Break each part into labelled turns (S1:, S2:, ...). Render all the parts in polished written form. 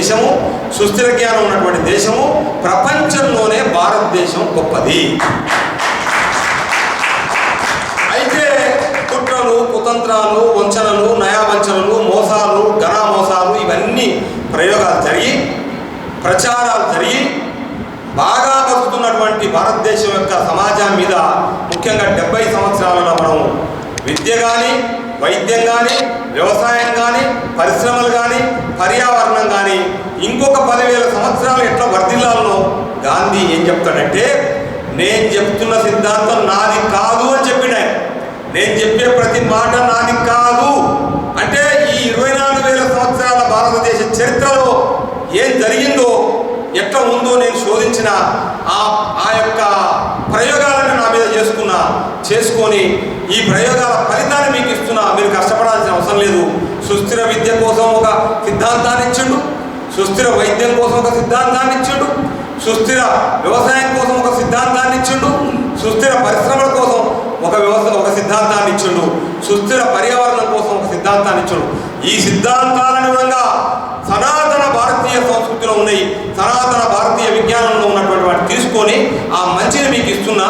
S1: దేశము, సుస్థిర జ్ఞానం ఉన్నటువంటి దేశము, ప్రపంచంలోనే భారతదేశం గొప్పది. అయితే కుట్రలు, కుతంత్రాలు, వంచనలు, నయావంచనలు, మోసాలు, ఘన మోసాలు ఇవన్నీ ప్రయోగాలు జరిగి, ప్రచారాలు జరిగి బాగా బతుకుతున్నటువంటి భారతదేశం యొక్క సమాజం మీద ముఖ్యంగా 70 సంవత్సరాలలో మనం విద్య కానీ, వైద్యం కానీ, వ్యవసాయం కానీ, పరిశ్రమలు కానీ, పర్యావరణం కానీ ఇంకొక 10,000 సంవత్సరాలు ఎట్లా వర్ధిల్లాలో గాంధీ ఏం చెప్తాడంటే, నేను చెప్తున్న సిద్ధాంతం నాది కాదు అని చెప్పిన ఆయన. నేను చెప్పే ప్రతి మాట నాది కాదు అంటే ఈ 24,000 సంవత్సరాల భారతదేశ చరిత్రలో ఏం జరిగిందో, ఎట్లా ఉందో నేను శోధించిన ఆ యొక్క ప్రయోగాలను నా మీద చేసుకొని ఈ ప్రయోగాల ఫలితాన్ని మీకు ఇస్తున్నా. మీరు కష్టపడాల్సిన అవసరం లేదు. సుస్థిర విద్య కోసం ఒక సిద్ధాంతాన్ని ఇచ్చిండు, సుస్థిర వైద్యం కోసం ఒక సిద్ధాంతాన్ని ఇచ్చిండు, సుస్థిర వ్యవసాయం కోసం ఒక సిద్ధాంతాన్ని ఇచ్చిండు, సుస్థిర పరిశ్రమల కోసం ఒక సిద్ధాంతాన్ని ఇచ్చిండు, సుస్థిర పర్యావరణం కోసం ఒక సిద్ధాంతాన్ని ఇచ్చిండు. ఈ సంస్థానాల విధంగా సనాతన భారతీయ సంస్కృతిలో ఉన్నాయి, సనాతన భారతీయ విజ్ఞానంలో ఉన్నటువంటి వాటిని తీసుకొని ఆ మంచిని మీకు ఇస్తున్నా.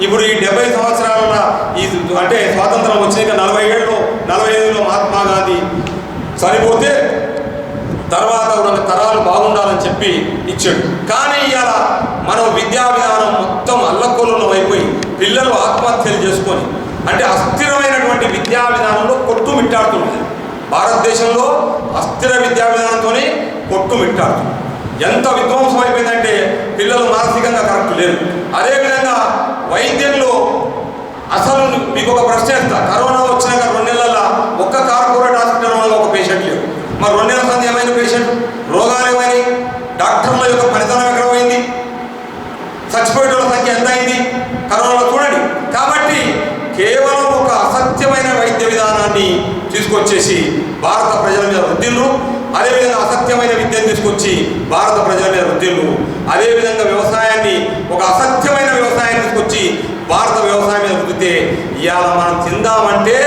S1: ఇప్పుడు ఈ 70 సంవత్సరాల ఈ అంటే స్వాతంత్రం వచ్చినాక 45లో మహాత్మా గాంధీ చనిపోతే తర్వాత ఉన్న తరాలు బాగుండాలని చెప్పి ఇచ్చాడు. కానీ ఇవాళ మనం విద్యా విధానం మొత్తం అల్లకొల్లం అయిపోయి పిల్లలు ఆత్మహత్యలు చేసుకొని అంటే అస్థిరమైనటువంటి విద్యా విధానంలో కొట్టుమిట్టాడుతున్నది. భారతదేశంలో అస్థిర విద్యా విధానంతోనే కొట్టుమిట్టాడుతుంది. ఎంత విధ్వంసం అయిపోయిందంటే పిల్లలు మానసికంగా కరెక్ట్ లేరు. అదేవిధంగా వైద్యంలో అసలు మీకు ఒక ప్రశ్న ఇస్తా, కరోనా వచ్చినాక 2 నెలల ఒక్క కార్పొరేట్ హాస్పిటల్ వల్ల ఒక పేషెంట్ లేరు. మరి 2 నెలల సంది ఏమైనా పేషెంట్, రోగాలు ఏమైనాయి, డాక్టర్ల యొక్క పనితనం ఎక్కడ పోయింది, చచ్చిపోయేటోళ్ళ సంఖ్య ఎంత అయింది కరోనాలో చూడండి. కాబట్టి కేవలం ఒక అసత్యమైన వైద్య విధానాన్ని తీసుకొచ్చేసి భారత ప్రజల మీద వృద్ధిల్లు, అదేవిధంగా అసత్యమైన విద్యను తీసుకొచ్చి భారత ప్రజల మీద వృద్ధిల్లు, అదేవిధంగా వ్యవసాయాన్ని ఒక అసత్యమైన వ్యవసాయాన్ని తీసుకొచ్చి భారత వ్యవసాయం మీద వృద్ధితే ఇవాళ మనం తిందామంటే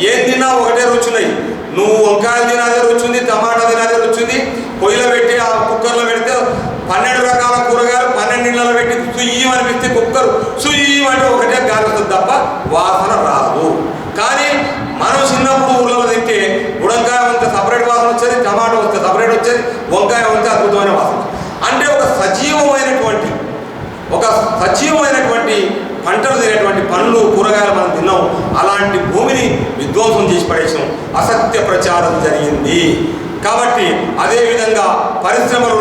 S1: ఏం తిన్నా ఒకటే రుచున్నాయి. నువ్వు వంకాయలు తినాదే రుచింది, టమాటా తినాదే రుచింది, పొయ్యిలో పెట్టి ఆ కుక్కర్లో పెడితే 12 రకాల కూరగాయలు 12 నీళ్ళలో పెట్టి సుయ్యం అనిపిస్తే కుక్కర్ సుయ్యం అంటే ఒకటే గాలి వస్తుంది తప్ప వాసన రాదు. కానీ మనం చిన్నప్పుడు ఊళ్ళలో తింటే ఉడంకాయ ఉంటే సపరేట్ వాసన వచ్చేది, టమాటా వస్తే సపరేట్ వచ్చేది, వంకాయ ఉంటే అద్భుతమైన వాసన. అంటే ఒక సజీవమైనటువంటి పంటలు తినేటువంటి పండ్లు కూరగాయలు మనం తిన్నాం. అలాంటి భూమిని విధ్వంసం చేసి పడేసాం, అసత్య ప్రచారం జరిగింది. కాబట్టి అదేవిధంగా పరిశ్రమలు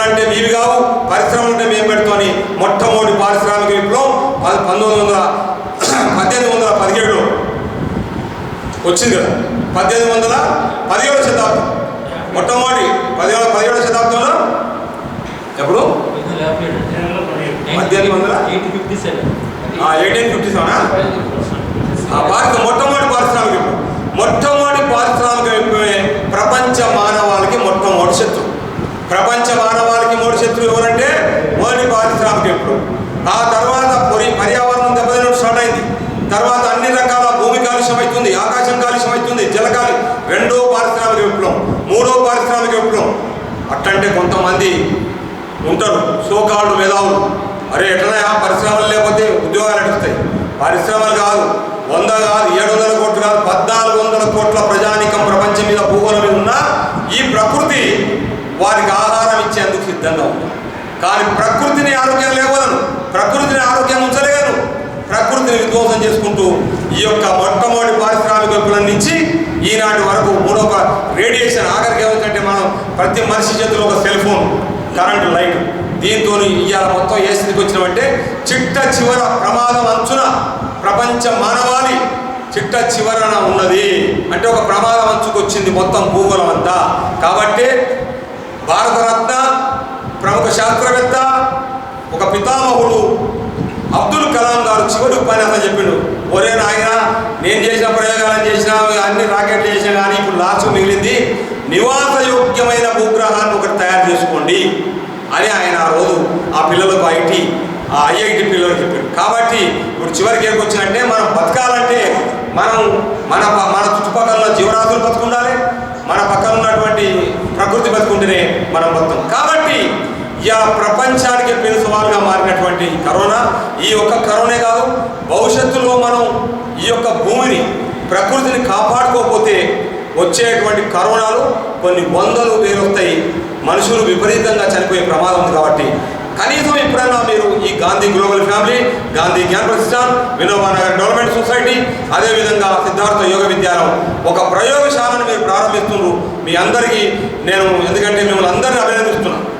S1: అంటే మీవి కావు, పరిశ్రమలు అంటే మేము పెడుతోని మొట్టమొదటి పారిశ్రామిక విప్లవం 1817లో వచ్చింది కదా. 1817 శతాబ్దం మొట్టమొదటి 17వ శతాబ్దంలో ఎప్పుడు 1857 మొట్టమొదటి పారిశ్రామిక విప్లవం. మొట్టమొదటి పారిశ్రామిక విప్లవమే ప్రపంచ మానవాళికి మొట్టమొదటి శత్రువు. ప్రపంచ మానవాళికి మొదటి శత్రువు ఎవరంటే మొదటి పారిశ్రామిక విప్లవం. ఆ తర్వాత పర్యావరణం దెబ్బతినడం స్టార్ట్ అయింది. తర్వాత అన్ని రకాల భూమి కాలుష్యం అవుతుంది, ఆకాశం కాలుష్యం అవుతుంది, జలకాలి. 2వ పారిశ్రామిక విప్లవం, 3వ పారిశ్రామిక విప్లవం. అట్లంటే కొంతమంది ఉంటారు సోకాళ్ళు మేధావులు, అరే ఎట్లనే పరిశ్రమలు లేకపోతే ఉద్యోగాలు ఎటుస్తాయి. పరిశ్రమలు కాదు, 100 కాదు, 700 కోట్లు కాదు, 1400 కోట్ల ప్రజానికం ప్రపంచం మీద భూగోళం మీద ఉన్న ఈ ప్రకృతి వారికి ఆహారం ఇచ్చేందుకు సిద్ధంగా ఉంది. కానీ ప్రకృతిని ఆరోగ్యం లేవలను, ప్రకృతిని ఆరోగ్యం ఉంచలేను, ప్రకృతిని విధ్వంసం చేసుకుంటూ ఈ యొక్క మొట్టమొదటి పారిశ్రామిక విప్లవం నుంచి ఈనాటి వరకు 3వ రేడియేషన్. ఆఖరికి ఏమిటంటే మనం ప్రతి మనిషి చేతిలో ఒక సెల్ ఫోన్, కరెంటు లైట్, దీంతో ఇవాళ మొత్తం ఏ స్థితికి వచ్చినామంటే చిట్ట చివర ప్రమాదం అంచున ప్రపంచ మానవాళి చిట్ట చివరన ఉన్నది. అంటే ఒక ప్రమాదం అంచుకు వచ్చింది మొత్తం భూగోళం అంతా. కాబట్టి భారతరత్న ప్రముఖ శాస్త్రవేత్త ఒక పితామహుడు అబ్దుల్ కలాం గారు చివరి ఉపన్యాసం చెప్పిండు, ఒరే నాయన నేను చేసిన ప్రయోగాలను చేసిన అన్ని రాకెట్లు చేసినా కానీ ఇప్పుడు లాస్ట్ మిగిలింది నివాసయోగ్యమైన భూగ్రహాన్ని ఒకటి తయారు చేసుకోండి అని ఆయన ఆ రోజు ఆ పిల్లలకు ఐఐటి పిల్లలకు చెప్పాడు. కాబట్టి ఇప్పుడు చివరికి ఏకొచ్చిందంటే మనం బతకాలంటే మన చుట్టుపక్కల జీవరాశులు బతుకుండాలి, మన పక్కన ఉన్నటువంటి ప్రకృతి బతికుంటేనే మనం బతుకుతాం. కాబట్టి ఇలా ప్రపంచానికి పెను సవాలుగా మారినటువంటి కరోనా, ఈ ఒక్క కరోనే కాదు, భవిష్యత్తులో మనం ఈ యొక్క భూమిని ప్రకృతిని కాపాడుకోకపోతే వచ్చేటువంటి కరోనాలు కొన్ని వందలు వేలు వస్తాయి, మనుషులు విపరీతంగా చనిపోయే ప్రమాదం ఉంది. కాబట్టి కనీసం ఎప్పుడైనా మీరు ఈ గాంధీ గ్లోబల్ ఫ్యామిలీ, గాంధీ జ్ఞాన ప్రతిష్టాన్, వినోబా నగర్ డెవలప్మెంట్ సొసైటీ, అదేవిధంగా సిద్ధార్థ యోగ విద్యాలయం ఒక ప్రయోగశాలను మీరు ప్రారంభిస్తున్నారు. మీ అందరికీ నేను ఎందుకంటే మిమ్మల్ని అందరినీ అభినందిస్తున్నాను.